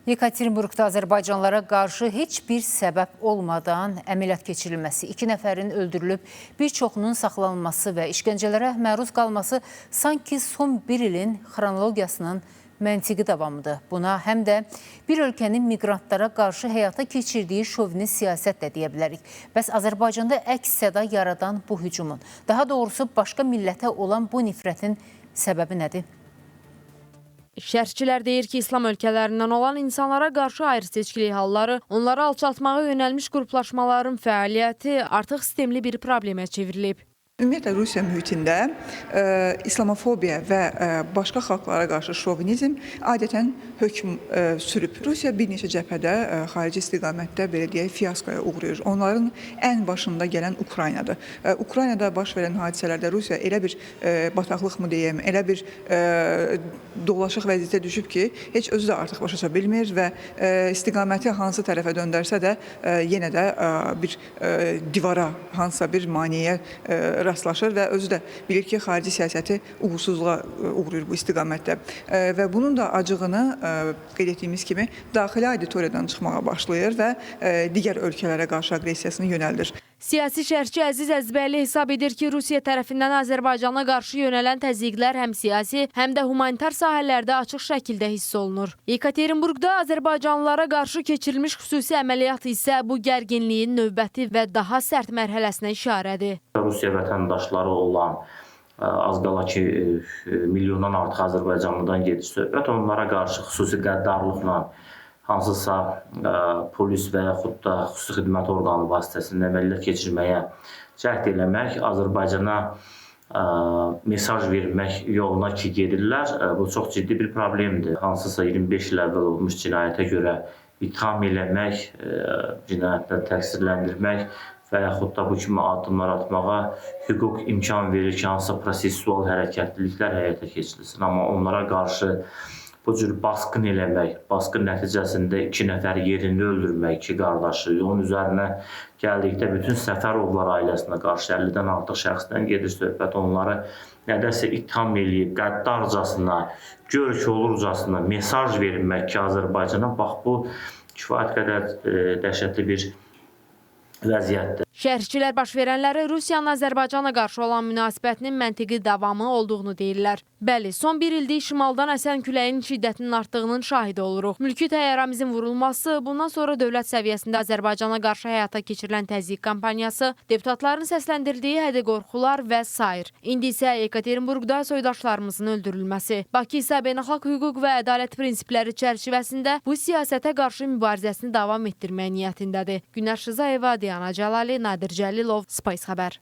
Yekaterinburqda Azərbaycanlılara qarşı heç bir səbəb olmadan əməliyyat keçirilməsi, 2 nəfərin öldürülüb, bir çoxunun saxlanılması və işgəncələrə məruz qalması sanki son bir ilin xronologiyasının məntiqi davamıdır. Buna həm də bir ölkənin miqrantlara qarşı həyata keçirdiyi şovinist siyasət də deyə bilərik. Bəs Azərbaycanda əks-səda yaradan bu hücumun, daha doğrusu başqa millətə olan bu nifrətin səbəbi nədir? Şərhçilər deyir ki, İslam ölkələrindən olan insanlara qarşı ayrı-seçkilik halları, onları alçaltmağa yönəlmiş qruplaşmaların fəaliyyəti artıq sistemli bir problemə çevrilib. Ümumiyyətlə, Rusiya mühitində İslamofobiya və başqa xalqlara qarşı şovinizm adətən hökm sürüb. Rusiya bir neçə cəbhədə xarici istiqamətdə belə deyək fiyaskoya uğrayır. Onların ən başında gələn Ukraynadır. Ukraynada baş verən hadisələrdə Rusiya elə bir bataqlıq mı deyəm, elə bir dolaşıq vəziyyətə düşüb ki, heç özü də artıq başa düşə bilmir və istiqaməti hansı tərəfə döndərsə də yenə də bir divara, hansısa bir maneəyə rastlaşır və özü də bilir ki, xarici siyasəti uğursuzluğa uğrayır bu istiqamətdə. Və bunun da acığını qeyd etdiyimiz kimi daxili auditoriyadan çıxmağa başlayır və digər ölkələrə qarşı aqressiyasını yönəldir. Siyasi şərhçi Əziz Əzbərli hesab edir ki, Rusiya tərəfindən Azərbaycana qarşı yönələn təzyiqlər həm siyasi, həm də humanitar sahələrdə açıq şəkildə hiss olunur. Yekaterinburqda Azərbaycanlılara qarşı keçirilmiş xüsusi əməliyyat isə bu gərginliyin növbəti və daha sərt mərhələsinə işarədir. Rusiya vətəndaşları olan az qala ki, milyondan artıq Azərbaycanlıdan gedir söhbət. Onlara qarşı xüsusi qəddarlıqla hansısa polis və yaxud da xüsusi xidmət orqanı vasitəsində əməliyyat keçirməyə cəhd eləmək, Azərbaycana mesaj vermək yoluna ki gedirlər. Bu çox ciddi bir problemdir. Hansısa 25 il əvvəl olmuş cinayətə görə itham eləmək, cinayətlə təqsirləndirmək və yaxud da bu kimi addımlar atmağa hüquq imkan verir ki, hansısa prosessual hərəkətliliklər həyata keçirilsin. Amma onlara qarşı bu cür basqın eləmək, basqın nəticəsində 2 nəfər yerini öldürmək, 2 qardaşı, onun üzərinə gəldikdə bütün Səfərovlar ailəsinə qarşı 50-dən artıq şəxsdən gedir söhbət, onları nədəsə itham eləyib, qəddarcasına, görk olurcasına mesaj verilmək ki, Azərbaycana bax bu kifayət qədər dəhşətli bir vəziyyətdir. Şərhçilər baş verənləri Rusiyanın Azərbaycana qarşı olan münasibətinin məntiqi davamı olduğunu deyirlər. Bəli, son bir ildir şimaldan əsən küləyin şiddətinin artdığının şahidi oluruq. Mülki təyyarəmizin vurulması, bundan sonra dövlət səviyyəsində Azərbaycana qarşı həyata keçirilən təzyiq kampaniyası, deputatların səsləndirdiyi hədə-qorxular və s. İndi isə Yekaterinburqda soydaşlarımızın öldürülməsi. Bakı isə beynəlxalq hüquq və ədalət prinsipləri çərçivəsində bu siyasətə qarşı mübarizəsini davam etdirmək niyyətindədir. Günəş Rzayeva, Diana Cəlali, Nadir Cəlilov, Spice xəbər.